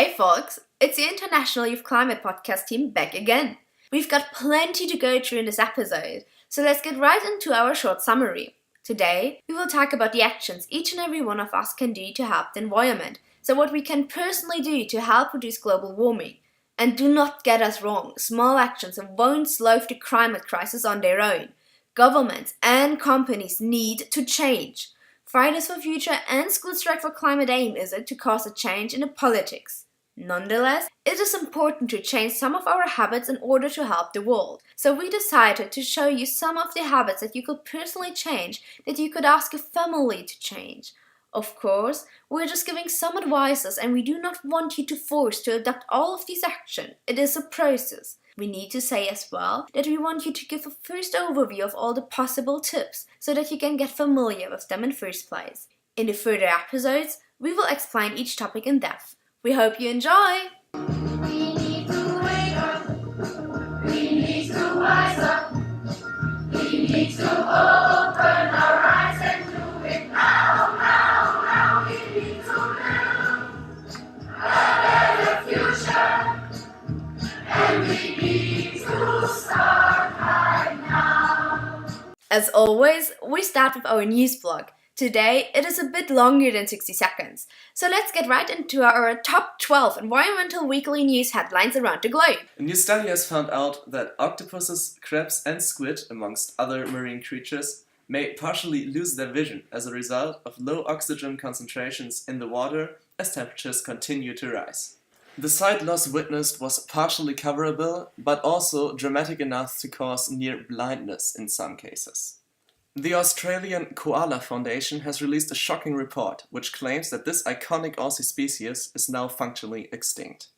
Hey folks, it's the International Youth Climate podcast team back again. We've got plenty to go through in this episode, so let's get right into our short summary. Today, we will talk about the actions each and every one of us can do to help the environment, so what we can personally do to help reduce global warming. And do not get us wrong, small actions won't solve the climate crisis on their own. Governments and companies need to change. Fridays for Future and Schoolstrike4 Climate aim is it to cause a change in the politics. Nonetheless, it is important to change some of our habits in order to help the world. So we decided to show you some of the habits that you could personally change, that you could ask your family to change. Of course, we're just giving some advices and we do not want you to force to adopt all of these actions. It is a process. We need to say as well that we want you to give a first overview of all the possible tips so that you can get familiar with them in first place. In the further episodes, we will explain each topic in depth. We hope you enjoy! We need to wake up. We need to rise up. We need to open our eyes and do it now, now, now. We need to live a better future. And we need to start right now. As always, we start with our news blog. Today, it is a bit longer than 60 seconds. So let's get right into our top 12 environmental weekly news headlines around the globe. A new study has found out that octopuses, crabs and squid, amongst other marine creatures, may partially lose their vision as a result of low oxygen concentrations in the water as temperatures continue to rise. The sight loss witnessed was partially coverable, but also dramatic enough to cause near blindness in some cases. The Australian Koala Foundation has released a shocking report which claims that this iconic Aussie species is now functionally extinct.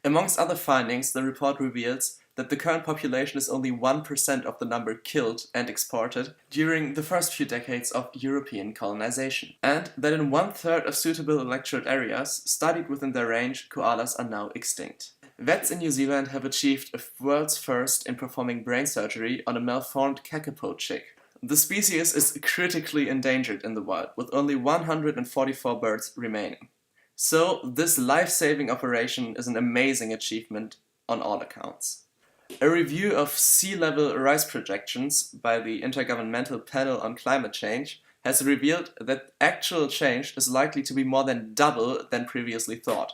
Amongst other findings, the report reveals that the current population is only 1% of the number killed and exported during the first few decades of European colonization, and that in 1/3 of suitable electorate areas studied within their range, koalas are now extinct. Vets in New Zealand have achieved a world's first in performing brain surgery on a malformed kakapo chick. The species is critically endangered in the wild, with only 144 birds remaining. So, this life-saving operation is an amazing achievement on all accounts. A review of sea level rise projections by the Intergovernmental Panel on Climate Change has revealed that actual change is likely to be more than double than previously thought.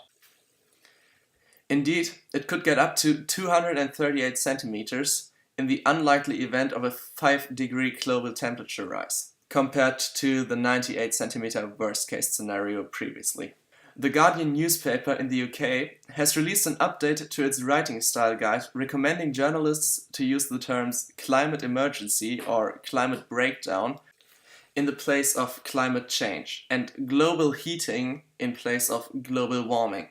Indeed, it could get up to 238 centimeters in the unlikely event of a 5-degree global temperature rise, compared to the 98 centimeter worst-case scenario previously. The Guardian newspaper in the UK has released an update to its writing style guide recommending journalists to use the terms climate emergency or climate breakdown in the place of climate change and global heating in place of global warming.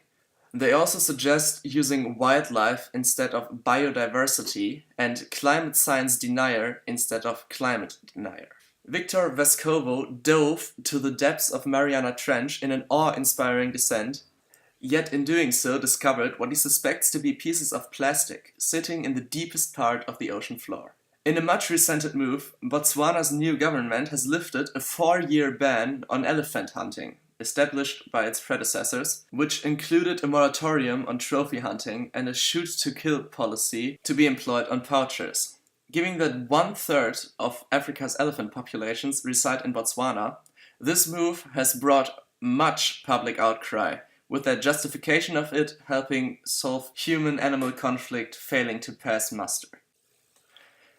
They also suggest using wildlife instead of biodiversity and climate science denier instead of climate denier. Victor Vescovo dove to the depths of Mariana Trench in an awe-inspiring descent, yet in doing so discovered what he suspects to be pieces of plastic sitting in the deepest part of the ocean floor. In a much resented move, Botswana's new government has lifted a 4-year ban on elephant hunting, established by its predecessors, which included a moratorium on trophy hunting and a shoot-to-kill policy to be employed on poachers. Given that 1/3 of Africa's elephant populations reside in Botswana, this move has brought much public outcry, with their justification of it helping solve human-animal conflict failing to pass muster.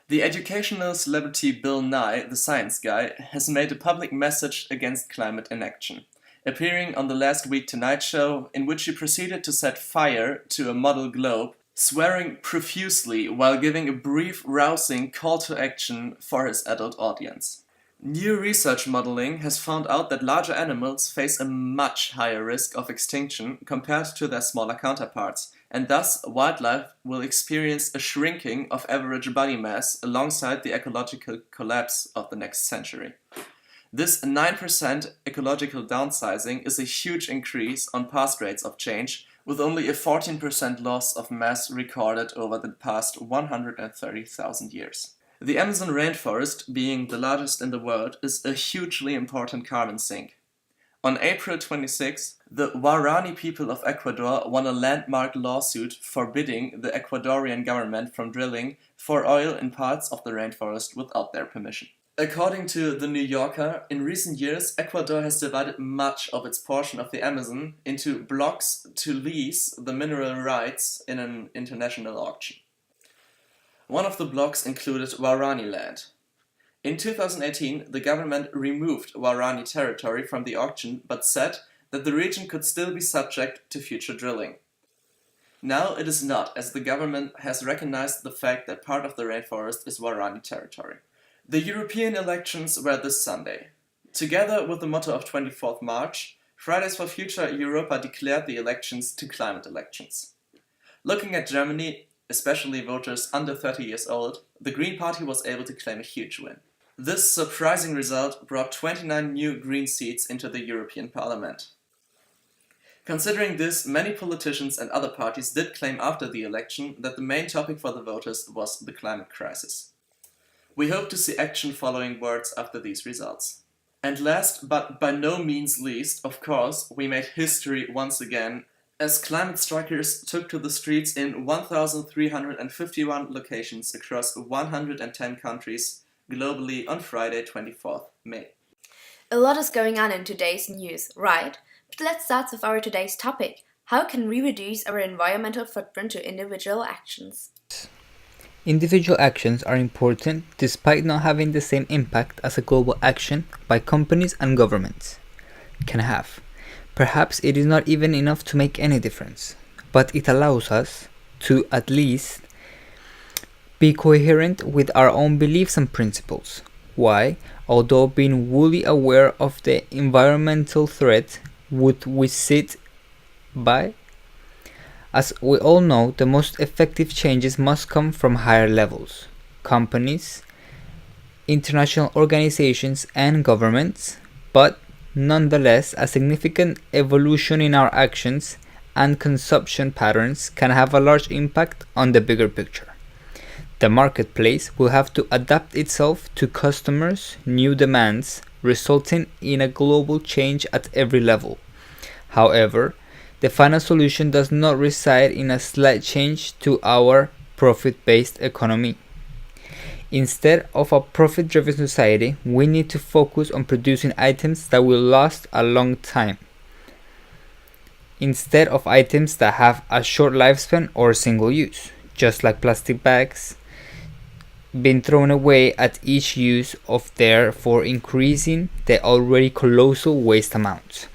The educational celebrity Bill Nye, the science guy, has made a public message against climate inaction, appearing on the Last Week Tonight show, in which he proceeded to set fire to a model globe, swearing profusely while giving a brief, rousing call to action for his adult audience. New research modeling has found out that larger animals face a much higher risk of extinction compared to their smaller counterparts, and thus wildlife will experience a shrinking of average body mass alongside the ecological collapse of the next century. This 9% ecological downsizing is a huge increase on past rates of change, with only a 14% loss of mass recorded over the past 130,000 years. The Amazon rainforest, being the largest in the world, is a hugely important carbon sink. On April 26, the Guarani people of Ecuador won a landmark lawsuit forbidding the Ecuadorian government from drilling for oil in parts of the rainforest without their permission. According to The New Yorker, in recent years, Ecuador has divided much of its portion of the Amazon into blocks to lease the mineral rights in an international auction. One of the blocks included Guarani land. In 2018, the government removed Guarani territory from the auction but said that the region could still be subject to future drilling. Now it is not, as the government has recognized the fact that part of the rainforest is Guarani territory. The European elections were this Sunday. Together with the motto of 24th March, Fridays for Future Europa declared the elections to climate elections. Looking at Germany, especially voters under 30 years old, the Green Party was able to claim a huge win. This surprising result brought 29 new Green seats into the European Parliament. Considering this, many politicians and other parties did claim after the election that the main topic for the voters was the climate crisis. We hope to see action following words after these results. And last, but by no means least, of course, we made history once again, as climate strikers took to the streets in 1,351 locations across 110 countries globally on Friday, 24th May. A lot is going on in today's news, right? But let's start with our today's topic. How can we reduce our environmental footprint to individual actions? Individual actions are important despite not having the same impact as a global action by companies and governments can have. Perhaps it is not even enough to make any difference, but it allows us to at least be coherent with our own beliefs and principles. Why, although being fully aware of the environmental threat, would we sit by? As we all know, the most effective changes must come from higher levels. Companies, international organizations, and governments, but nonetheless, a significant evolution in our actions and consumption patterns can have a large impact on the bigger picture. The marketplace will have to adapt itself to customers' new demands, resulting in a global change at every level. However, the final solution does not reside in a slight change to our profit-based economy. Instead of a profit-driven society, we need to focus on producing items that will last a long time, instead of items that have a short lifespan or single use, just like plastic bags being thrown away at each use of therefore increasing the already colossal waste amounts,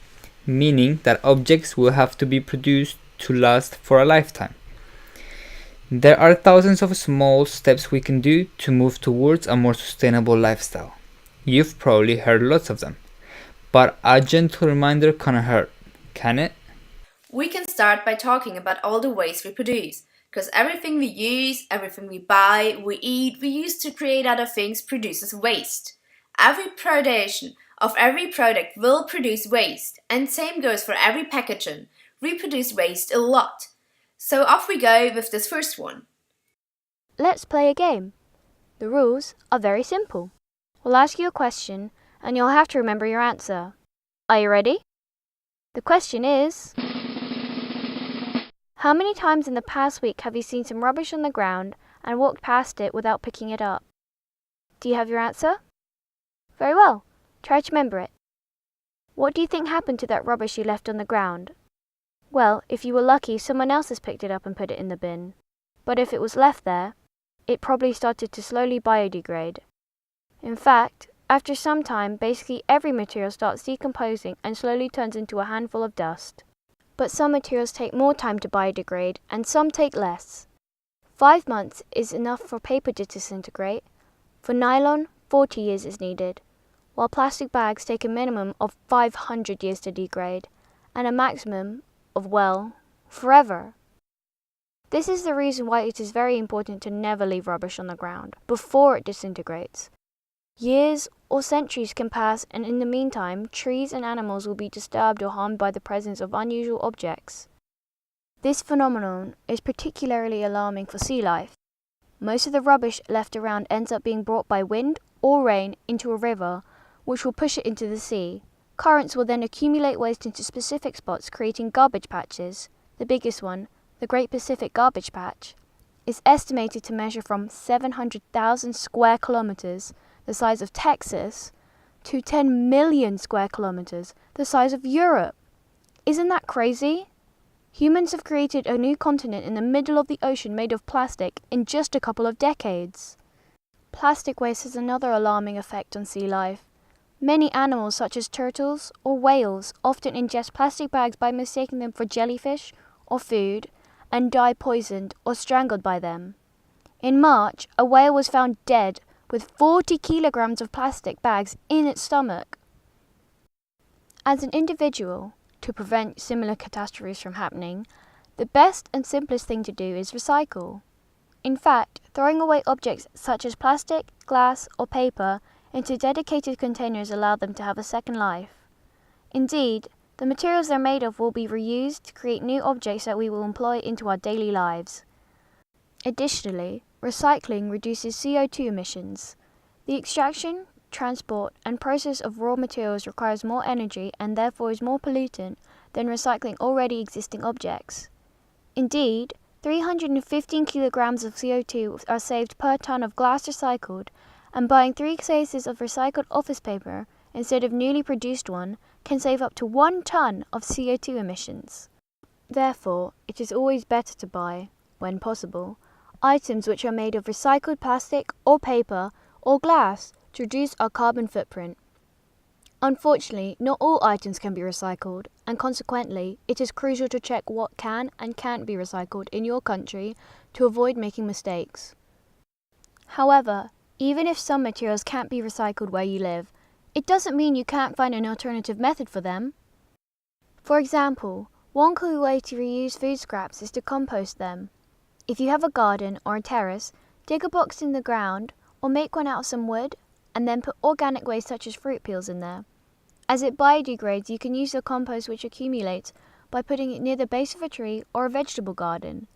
meaning that objects will have to be produced to last for a lifetime. There are thousands of small steps we can do to move towards a more sustainable lifestyle. You've probably heard lots of them, but a gentle reminder can't hurt, can it? We can start by talking about all the waste we produce, because everything we use, everything we buy, we eat, we use to create other things produces waste. Every production of every product will produce waste, and same goes for every packaging. We produce waste a lot. So off we go with this first one. Let's play a game. The rules are very simple. We'll ask you a question, and you'll have to remember your answer. Are you ready? The question is, how many times in the past week have you seen some rubbish on the ground and walked past it without picking it up? Do you have your answer? Very well. Try to remember it. What do you think happened to that rubbish you left on the ground? Well, if you were lucky, someone else has picked it up and put it in the bin. But if it was left there, it probably started to slowly biodegrade. In fact, after some time, basically every material starts decomposing and slowly turns into a handful of dust. But some materials take more time to biodegrade and some take less. 5 months is enough for paper to disintegrate. For nylon, 40 years is needed, while plastic bags take a minimum of 500 years to degrade and a maximum of, well, forever. This is the reason why it is very important to never leave rubbish on the ground before it disintegrates. Years or centuries can pass, and in the meantime, trees and animals will be disturbed or harmed by the presence of unusual objects. This phenomenon is particularly alarming for sea life. Most of the rubbish left around ends up being brought by wind or rain into a river, which will push it into the sea, Currents will then accumulate waste into specific spots, creating garbage patches. The biggest one, the Great Pacific Garbage Patch, is estimated to measure from 700,000 square kilometers, the size of Texas, to 10 million square kilometers, the size of Europe. Isn't that crazy? Humans have created a new continent in the middle of the ocean made of plastic in just a couple of decades. Plastic waste has another alarming effect on sea life. Many animals, such as turtles or whales, often ingest plastic bags by mistaking them for jellyfish or food and die poisoned or strangled by them. In March, a whale was found dead with 40 kilograms of plastic bags in its stomach. As an individual, to prevent similar catastrophes from happening, the best and simplest thing to do is recycle. In fact, throwing away objects such as plastic, glass, or paper into dedicated containers allow them to have a second life. Indeed, the materials they're made of will be reused to create new objects that we will employ into our daily lives. Additionally, recycling reduces CO2 emissions. The extraction, transport, and process of raw materials requires more energy and therefore is more pollutant than recycling already existing objects. Indeed, 315 kilograms of CO2 are saved per ton of glass recycled, and buying 3 cases of recycled office paper instead of newly produced one can save up to 1 ton of CO2 emissions. Therefore, it is always better to buy, when possible, items which are made of recycled plastic or paper or glass to reduce our carbon footprint. Unfortunately, not all items can be recycled, and consequently, it is crucial to check what can and can't be recycled in your country to avoid making mistakes. However, even if some materials can't be recycled where you live, it doesn't mean you can't find an alternative method for them. For example, one cool way to reuse food scraps is to compost them. If you have a garden or a terrace, dig a box in the ground or make one out of some wood and then put organic waste such as fruit peels in there. As it biodegrades, you can use the compost which accumulates by putting it near the base of a tree or a vegetable garden.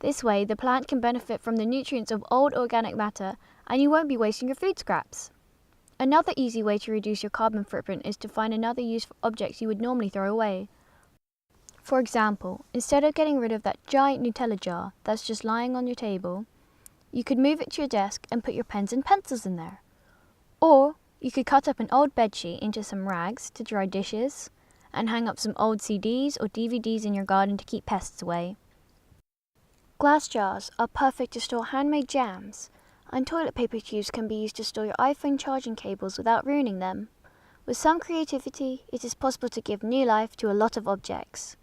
This way, the plant can benefit from the nutrients of old organic matter and you won't be wasting your food scraps. Another easy way to reduce your carbon footprint is to find another use for objects you would normally throw away. For example, instead of getting rid of that giant Nutella jar that's just lying on your table, you could move it to your desk and put your pens and pencils in there. Or you could cut up an old bedsheet into some rags to dry dishes and hang up some old CDs or DVDs in your garden to keep pests away. Glass jars are perfect to store handmade jams, and toilet paper tubes can be used to store your iPhone charging cables without ruining them. With some creativity, it is possible to give new life to a lot of objects.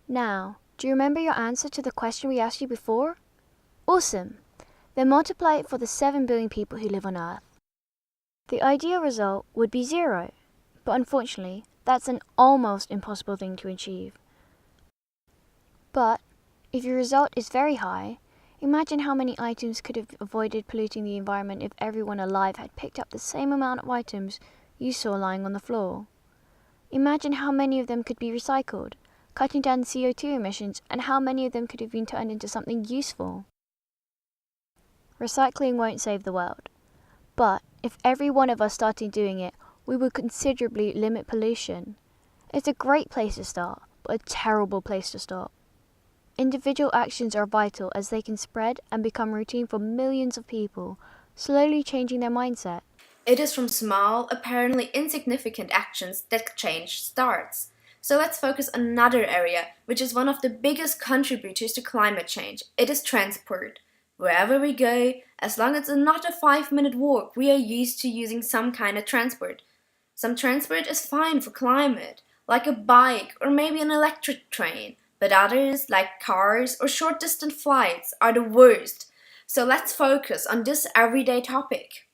Now, do you remember your answer to the question we asked you before? Awesome! Then multiply it for the 7 billion people who live on Earth. The ideal result would be 0, but unfortunately, that's an almost impossible thing to achieve. But, if your result is very high, imagine how many items could have avoided polluting the environment if everyone alive had picked up the same amount of items you saw lying on the floor. Imagine how many of them could be recycled, cutting down CO2 emissions, and how many of them could have been turned into something useful. Recycling won't save the world, but if every one of us started doing it, we would considerably limit pollution. It's a great place to start, but a terrible place to stop. Individual actions are vital as they can spread and become routine for millions of people, slowly changing their mindset. It is from small, apparently insignificant actions that change starts. So let's focus on another area, which is one of the biggest contributors to climate change. It is transport. Wherever we go, as long as it's not a 5-minute walk, we are used to using some kind of transport. Some transport is fine for climate, like a bike or maybe an electric train. But others, like cars or short-distance flights, are the worst. So let's focus on this everyday topic.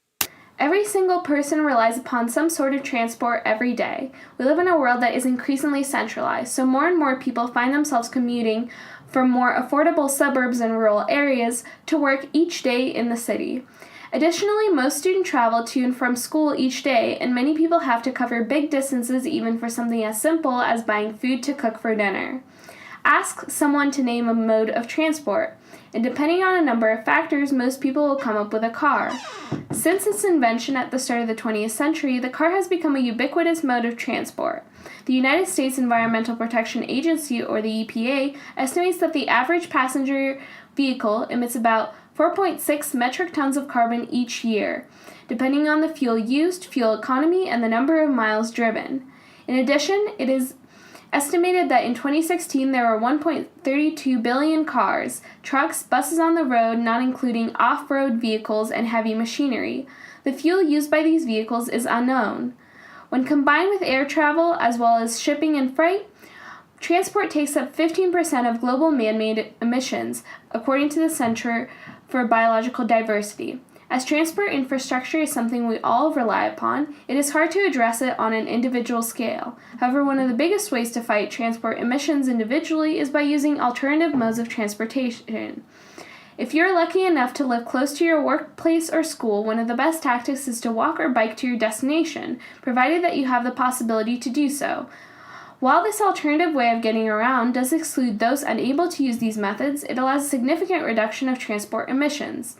Every single person relies upon some sort of transport every day. We live in a world that is increasingly centralized, so more and more people find themselves commuting from more affordable suburbs and rural areas to work each day in the city. Additionally, most students travel to and from school each day, and many people have to cover big distances even for something as simple as buying food to cook for dinner. Ask someone to name a mode of transport, and depending on a number of factors, most people will come up with a car. Since its invention at the start of the 20th century, the car has become a ubiquitous mode of transport. The United States Environmental Protection Agency, or the EPA, estimates that the average passenger vehicle emits about 4.6 metric tons of carbon each year, depending on the fuel used, fuel economy, and the number of miles driven. In addition, it is estimated that in 2016 there were 1.32 billion cars, trucks, buses on the road, not including off-road vehicles and heavy machinery. The fuel used by these vehicles is unknown. When combined with air travel as well as shipping and freight, transport takes up 15% of global man-made emissions, according to the Center for Biological Diversity. As transport infrastructure is something we all rely upon, it is hard to address it on an individual scale. However, one of the biggest ways to fight transport emissions individually is by using alternative modes of transportation. If you're lucky enough to live close to your workplace or school, one of the best tactics is to walk or bike to your destination, provided that you have the possibility to do so. While this alternative way of getting around does exclude those unable to use these methods, it allows a significant reduction of transport emissions.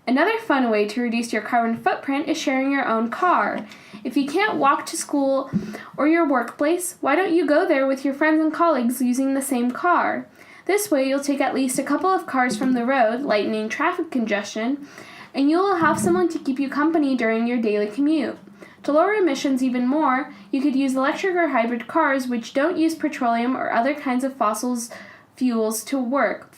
Another fun way to reduce your carbon footprint is sharing your own car. If you can't walk to school or your workplace, why don't you go there with your friends and colleagues using the same car? This way you'll take at least a couple of cars from the road, lightening traffic congestion, and you will have someone to keep you company during your daily commute. To lower emissions even more, you could use electric or hybrid cars which don't use petroleum or other kinds of fossil fuels to work.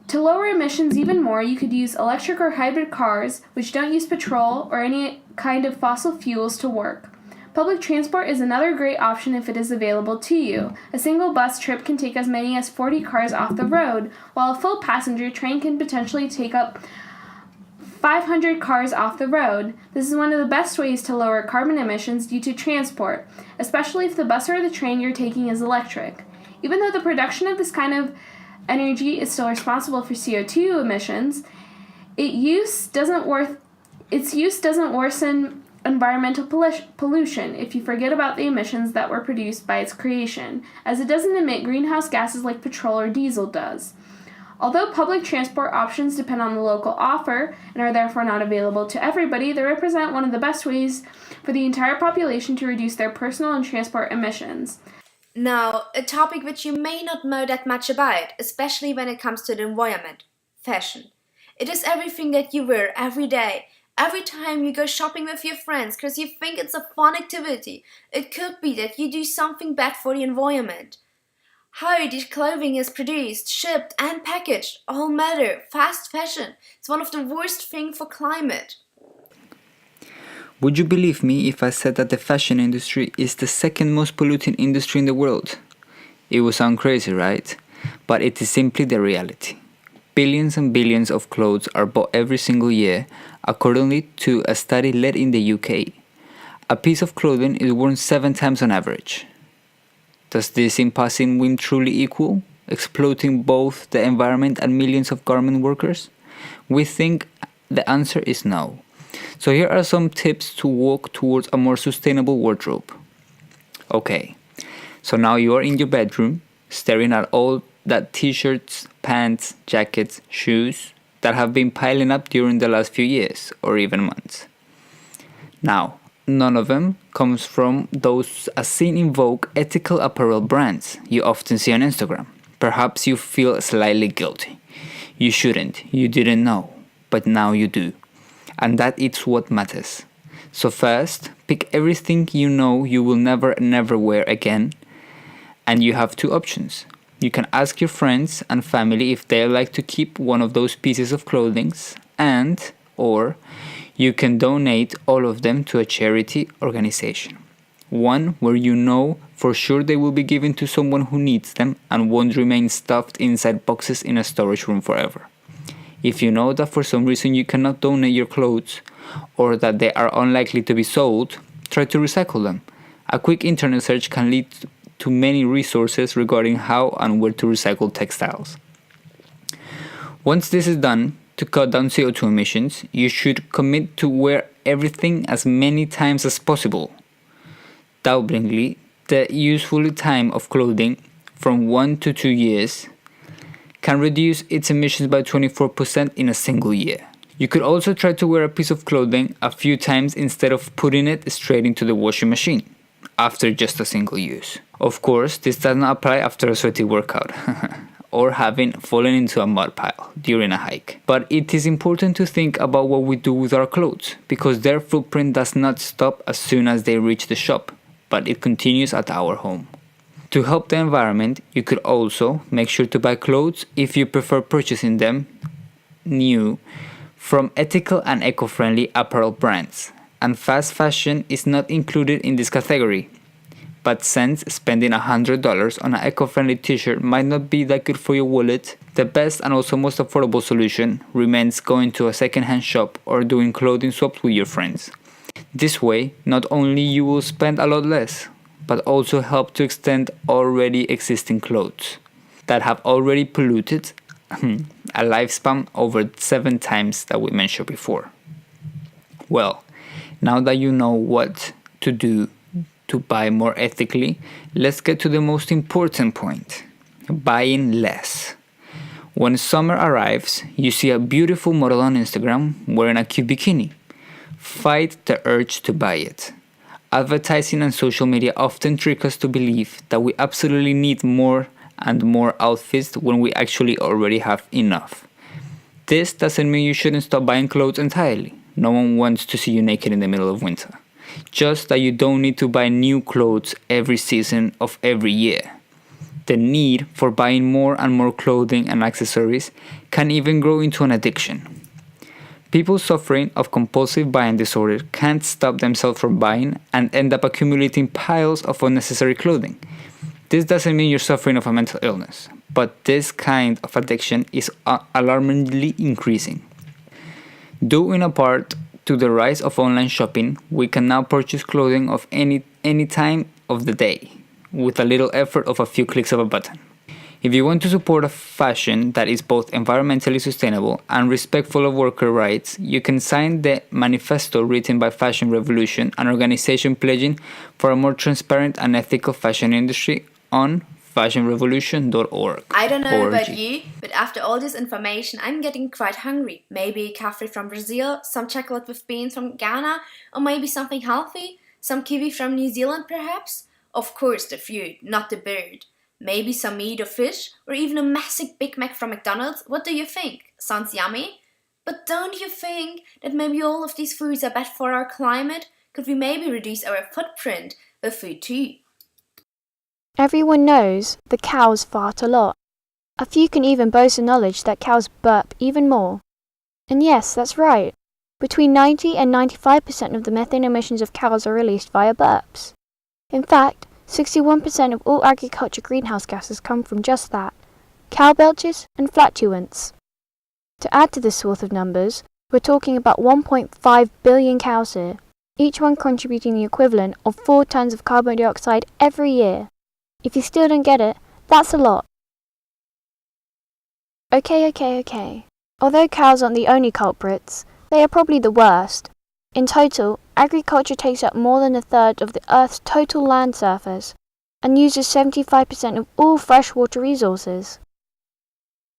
To lower emissions even more, you could use electric or hybrid cars which don't use petrol or any kind of fossil fuels to work. Public transport is another great option if it is available to you. A single bus trip can take as many as 40 cars off the road, while a full passenger train can potentially take up 500 cars off the road. This is one of the best ways to lower carbon emissions due to transport, especially if the bus or the train you're taking is electric. Even though the production of this kind of energy is still responsible for CO2 emissions, its use doesn't worsen environmental pollution if you forget about the emissions that were produced by its creation, as it doesn't emit greenhouse gases like petrol or diesel does. Although public transport options depend on the local offer and are therefore not available to everybody, they represent one of the best ways for the entire population to reduce their personal and transport emissions. Now, a topic which you may not know that much about, especially when it comes to the environment: fashion. It is everything that you wear every day. Every time you go shopping with your friends because you think it's a fun activity. It could be that you do something bad for the environment. How this clothing is produced, shipped and packaged all matter. Fast fashion is one of the worst things for climate. Would you believe me if I said that the fashion industry is the second most polluting industry in the world? It would sound crazy, right? But it is simply the reality. Billions and billions of clothes are bought every single year, according to a study led in the UK. A piece of clothing is worn 7 times on average. Does this in passing seem truly equal, exploiting both the environment and millions of garment workers? We think the answer is no. So here are some tips to walk towards a more sustainable wardrobe. Okay, so now you are in your bedroom, staring at all that t-shirts, pants, jackets, shoes that have been piling up during the last few years or even months. Now, none of them comes from those as seen in vogue ethical apparel brands you often see on Instagram. Perhaps you feel slightly guilty. You shouldn't, you didn't know, but now you do. And that is what matters. So first, pick everything you know you will never wear again. And you have 2 options. You can ask your friends and family if they like to keep one of those pieces of clothing, or you can donate all of them to a charity organization. One where you know for sure they will be given to someone who needs them and won't remain stuffed inside boxes in a storage room forever. If you know that for some reason you cannot donate your clothes or that they are unlikely to be sold, try to recycle them. A quick internet search can lead to many resources regarding how and where to recycle textiles. Once this is done, to cut down CO2 emissions, you should commit to wear everything as many times as possible. Doubtingly, the useful time of clothing from 1 to 2 years can reduce its emissions by 24% in a single year. You could also try to wear a piece of clothing a few times instead of putting it straight into the washing machine after just a single use. Of course, this does not apply after a sweaty workout or having fallen into a mud pile during a hike. But it is important to think about what we do with our clothes, because their footprint does not stop as soon as they reach the shop, but it continues at our home. To help the environment, you could also make sure to buy clothes, if you prefer purchasing them new, from ethical and eco-friendly apparel brands. And fast fashion is not included in this category. But since spending $100 on an eco-friendly t-shirt might not be that good for your wallet, the best and also most affordable solution remains going to a second-hand shop or doing clothing swaps with your friends. This way, not only you will spend a lot less, but also help to extend already existing clothes that have already polluted a lifespan over 7 times that we mentioned before. Well, now that you know what to do to buy more ethically, let's get to the most important point: buying less. When summer arrives, you see a beautiful model on Instagram wearing a cute bikini. Fight the urge to buy it. Advertising and social media often trick us to believe that we absolutely need more and more outfits when we actually already have enough. This doesn't mean you shouldn't stop buying clothes entirely. No one wants to see you naked in the middle of winter. Just that you don't need to buy new clothes every season of every year. The need for buying more and more clothing and accessories can even grow into an addiction. People suffering of compulsive buying disorder can't stop themselves from buying and end up accumulating piles of unnecessary clothing. This doesn't mean you're suffering of a mental illness, but this kind of addiction is alarmingly increasing. Due in a part to the rise of online shopping, we can now purchase clothing of any time of the day with a little effort of a few clicks of a button. If you want to support a fashion that is both environmentally sustainable and respectful of worker rights, you can sign the manifesto written by Fashion Revolution, an organization pledging for a more transparent and ethical fashion industry, on fashionrevolution.org. I don't know about you, but after all this information, I'm getting quite hungry. Maybe coffee from Brazil, some chocolate with beans from Ghana, or maybe something healthy, some kiwi from New Zealand perhaps? Of course the food, not the bird. Maybe some meat or fish, or even a massive Big Mac from McDonald's. What do you think? Sounds yummy? But don't you think that maybe all of these foods are bad for our climate? Could we maybe reduce our footprint with food too? Everyone knows the cows fart a lot. A few can even boast the knowledge that cows burp even more. And yes, that's right. Between 90 and 95% of the methane emissions of cows are released via burps. In fact, 61% of all agriculture greenhouse gases come from just that, cow belches and flatulence. To add to this swath of numbers, we're talking about 1.5 billion cows here, each one contributing the equivalent of 4 tons of carbon dioxide every year. If you still don't get it, that's a lot. Okay. Although cows aren't the only culprits, they are probably the worst. In total, agriculture takes up more than a third of the Earth's total land surface and uses 75% of all freshwater resources.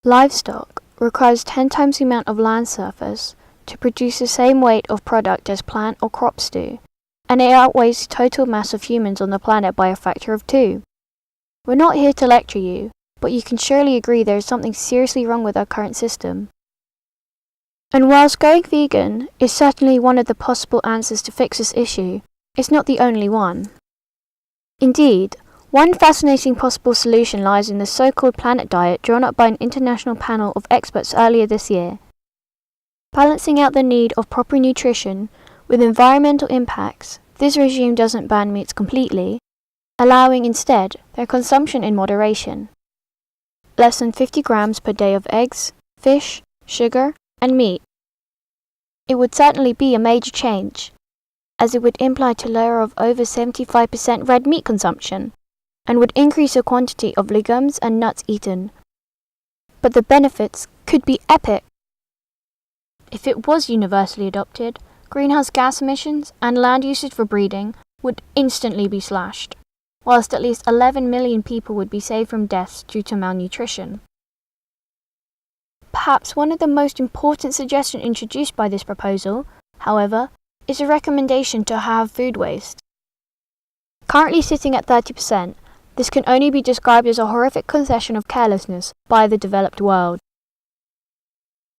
Livestock requires 10 times the amount of land surface to produce the same weight of product as plant or crops do, and it outweighs the total mass of humans on the planet by a factor of 2. We're not here to lecture you, but you can surely agree there is something seriously wrong with our current system. And whilst going vegan is certainly one of the possible answers to fix this issue, it's not the only one. Indeed, one fascinating possible solution lies in the so-called planet diet drawn up by an international panel of experts earlier this year. Balancing out the need of proper nutrition with environmental impacts, this regime doesn't ban meats completely, allowing instead their consumption in moderation. Less than 50 grams per day of eggs, fish, sugar, and meat. It would certainly be a major change, as it would imply to lower of over 75% red meat consumption, and would increase the quantity of legumes and nuts eaten. But the benefits could be epic. If it was universally adopted, greenhouse gas emissions and land usage for breeding would instantly be slashed. whilst at least 11 million people would be saved from deaths due to malnutrition. Perhaps one of the most important suggestions introduced by this proposal, however, is a recommendation to halve food waste. Currently sitting at 30%, this can only be described as a horrific concession of carelessness by the developed world.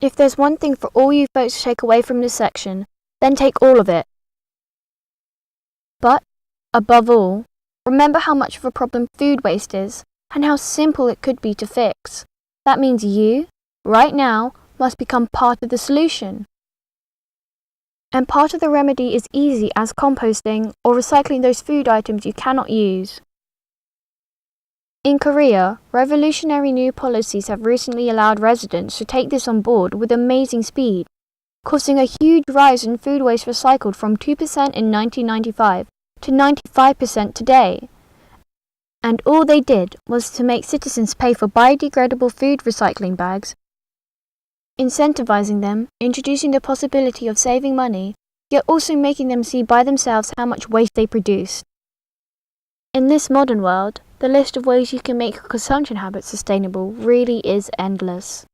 If there's one thing for all you folks to take away from this section, then take all of it. But, above all, remember how much of a problem food waste is, and how simple it could be to fix. That means you, right now, must become part of the solution. And part of the remedy is easy as composting or recycling those food items you cannot use. In Korea, revolutionary new policies have recently allowed residents to take this on board with amazing speed, causing a huge rise in food waste recycled from 2% in 1995 to 95% today. And all they did was to make citizens pay for biodegradable food recycling bags, incentivizing them, introducing the possibility of saving money, yet also making them see by themselves how much waste they produced. In this modern world, the list of ways you can make your consumption habits sustainable really is endless.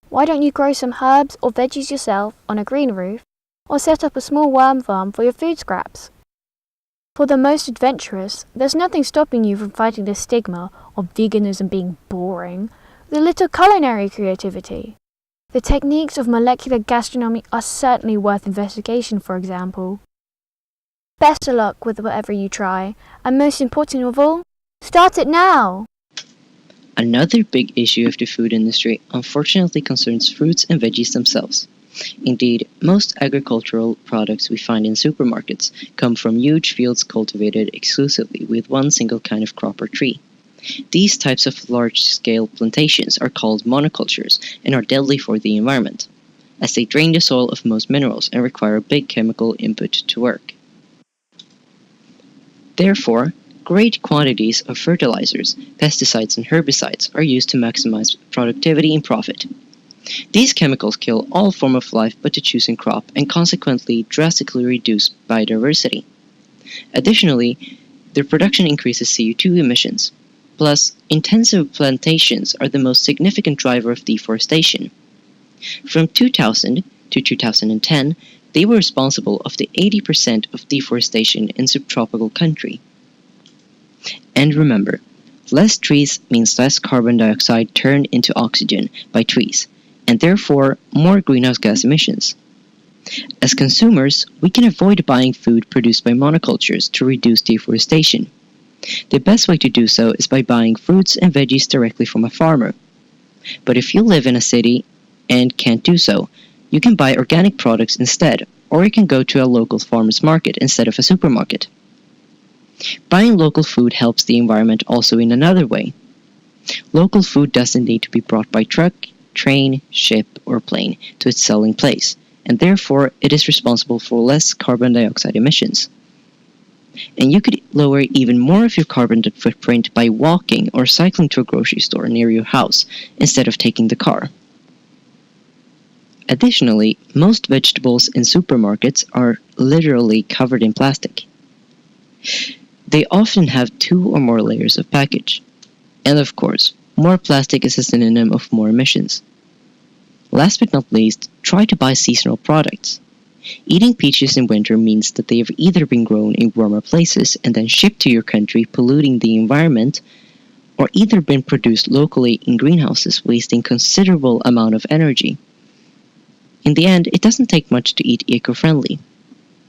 Why don't you grow some herbs or veggies yourself on a green roof, or set up a small worm farm for your food scraps? For the most adventurous, there's nothing stopping you from fighting the stigma of veganism being boring with a little culinary creativity. The techniques of molecular gastronomy are certainly worth investigation, for example. Best of luck with whatever you try, and most important of all, start it now! Another big issue of the food industry unfortunately concerns fruits and veggies themselves. Indeed, most agricultural products we find in supermarkets come from huge fields cultivated exclusively with one single kind of crop or tree. These types of large-scale plantations are called monocultures and are deadly for the environment, as they drain the soil of most minerals and require big chemical input to work. Therefore, great quantities of fertilizers, pesticides and herbicides are used to maximize productivity and profit. These chemicals kill all form of life but the chosen crop and consequently drastically reduce biodiversity. Additionally, their production increases CO2 emissions. Plus, intensive plantations are the most significant driver of deforestation. From 2000 to 2010, they were responsible for the 80% of deforestation in subtropical countries. And remember, less trees means less carbon dioxide turned into oxygen by trees, and therefore more greenhouse gas emissions. As consumers, we can avoid buying food produced by monocultures to reduce deforestation. The best way to do so is by buying fruits and veggies directly from a farmer. But if you live in a city and can't do so, you can buy organic products instead, or you can go to a local farmer's market instead of a supermarket. Buying local food helps the environment also in another way. Local food doesn't need to be brought by truck, train, ship, or plane to its selling place, and therefore it is responsible for less carbon dioxide emissions. And you could lower even more of your carbon footprint by walking or cycling to a grocery store near your house instead of taking the car. Additionally, most vegetables in supermarkets are literally covered in plastic. They often have 2 or more layers of package. And of course, more plastic is a synonym of more emissions. Last but not least, try to buy seasonal products. Eating peaches in winter means that they have either been grown in warmer places and then shipped to your country, polluting the environment, or either been produced locally in greenhouses, wasting considerable amount of energy. In the end, it doesn't take much to eat eco-friendly.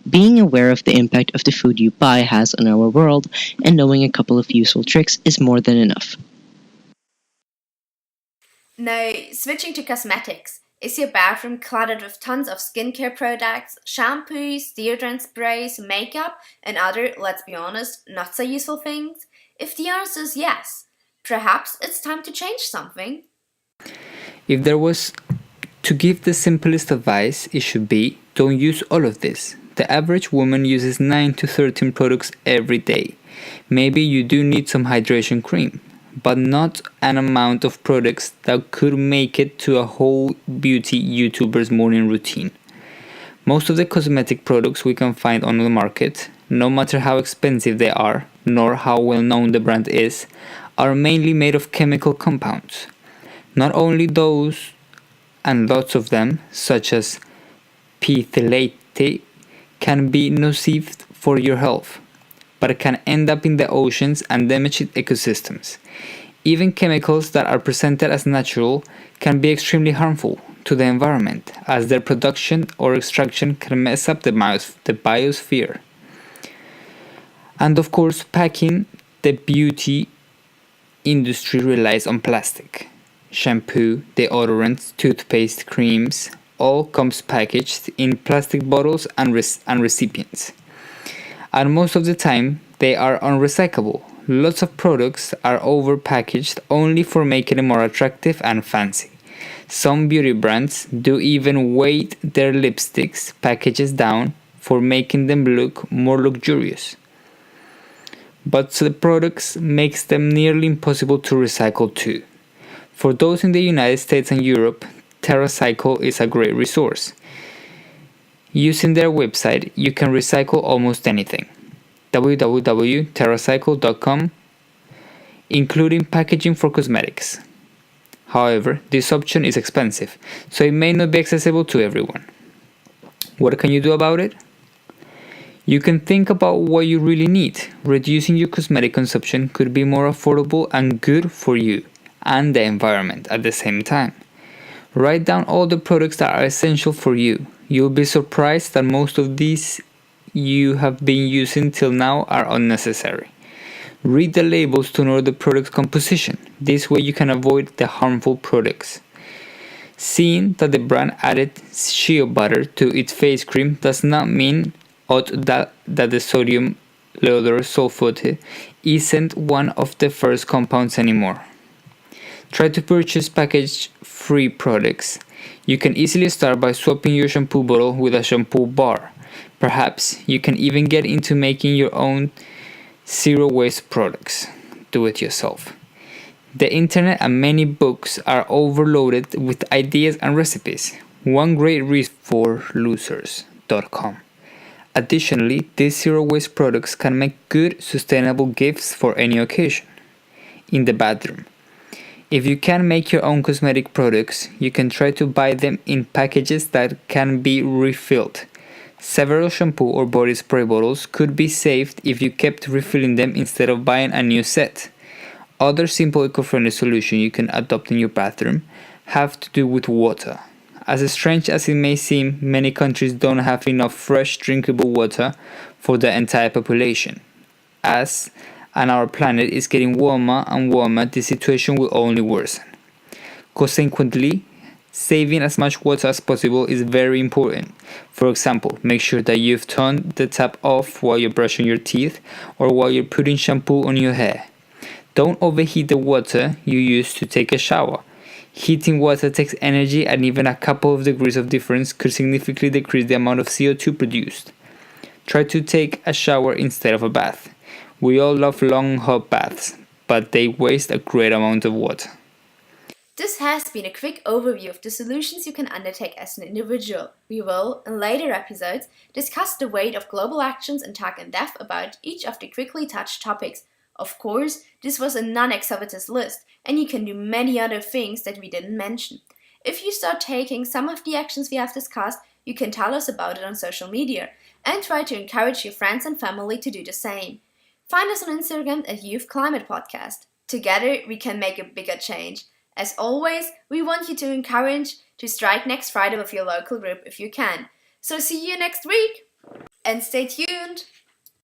Being aware of the impact of the food you buy has on our world, and knowing a couple of useful tricks is more than enough. Now, switching to cosmetics. Is your bathroom cluttered with tons of skincare products, shampoos, deodorant sprays, makeup, and other, let's be honest, not so useful things? If the answer is yes, perhaps it's time to change something. If there was to give the simplest advice, it should be, don't use all of this. The average woman uses 9 to 13 products every day. Maybe you do need some hydration cream, but not an amount of products that could make it to a whole beauty YouTuber's morning routine. Most of the cosmetic products we can find on the market, no matter how expensive they are, nor how well known the brand is, are mainly made of chemical compounds. Not only those, and lots of them, such as phthalate, can be nocive for your health, but can end up in the oceans and damage ecosystems. Even chemicals that are presented as natural can be extremely harmful to the environment, as their production or extraction can mess up the biosphere. And of course, packing, the beauty industry relies on plastic. Shampoo, deodorants, toothpaste, creams, all comes packaged in plastic bottles and recipients. And most of the time, they are unrecyclable. Lots of products are overpackaged only for making it more attractive and fancy. Some beauty brands do even weight their lipsticks packages down for making them look more luxurious. But the products makes them nearly impossible to recycle too. For those in the United States and Europe, TerraCycle is a great resource. Using their website, you can recycle almost anything. www.terracycle.com, including packaging for cosmetics. However, this option is expensive, so it may not be accessible to everyone. What can you do about it? You can think about what you really need. Reducing your cosmetic consumption could be more affordable and good for you and the environment at the same time. Write down all the products that are essential for you. You'll be surprised that most of these you have been using till now are unnecessary. Read the labels to know the product's composition. This way you can avoid the harmful products. Seeing that the brand added shea butter to its face cream does not mean that the sodium lauryl sulfate isn't one of the first compounds anymore. Try to purchase package-free products. You can easily start by swapping your shampoo bottle with a shampoo bar. Perhaps you can even get into making your own zero-waste products. Do it yourself. The internet and many books are overloaded with ideas and recipes. One great resource for losers.com. Additionally, these zero-waste products can make good, sustainable gifts for any occasion. In the bathroom. If you can make your own cosmetic products, you can try to buy them in packages that can be refilled. Several shampoo or body spray bottles could be saved if you kept refilling them instead of buying a new set. Other simple eco-friendly solution you can adopt in your bathroom have to do with water. As strange as it may seem, many countries don't have enough fresh drinkable water for the entire population. And our planet is getting warmer and warmer, the situation will only worsen. Consequently, saving as much water as possible is very important. For example, make sure that you've turned the tap off while you're brushing your teeth or while you're putting shampoo on your hair. Don't overheat the water you use to take a shower. Heating water takes energy, and even a couple of degrees of difference could significantly decrease the amount of CO2 produced. Try to take a shower instead of a bath. We all love long hot baths, but they waste a great amount of water. This has been a quick overview of the solutions you can undertake as an individual. We will, in later episodes, discuss the weight of global actions and talk in depth about each of the quickly touched topics. Of course, this was a non-exhaustive list, and you can do many other things that we didn't mention. If you start taking some of the actions we have discussed, you can tell us about it on social media, and try to encourage your friends and family to do the same. Find us on Instagram at Youth Climate Podcast. Together, we can make a bigger change. As always, we want you to encourage to strike next Friday with your local group if you can. So see you next week! And stay tuned!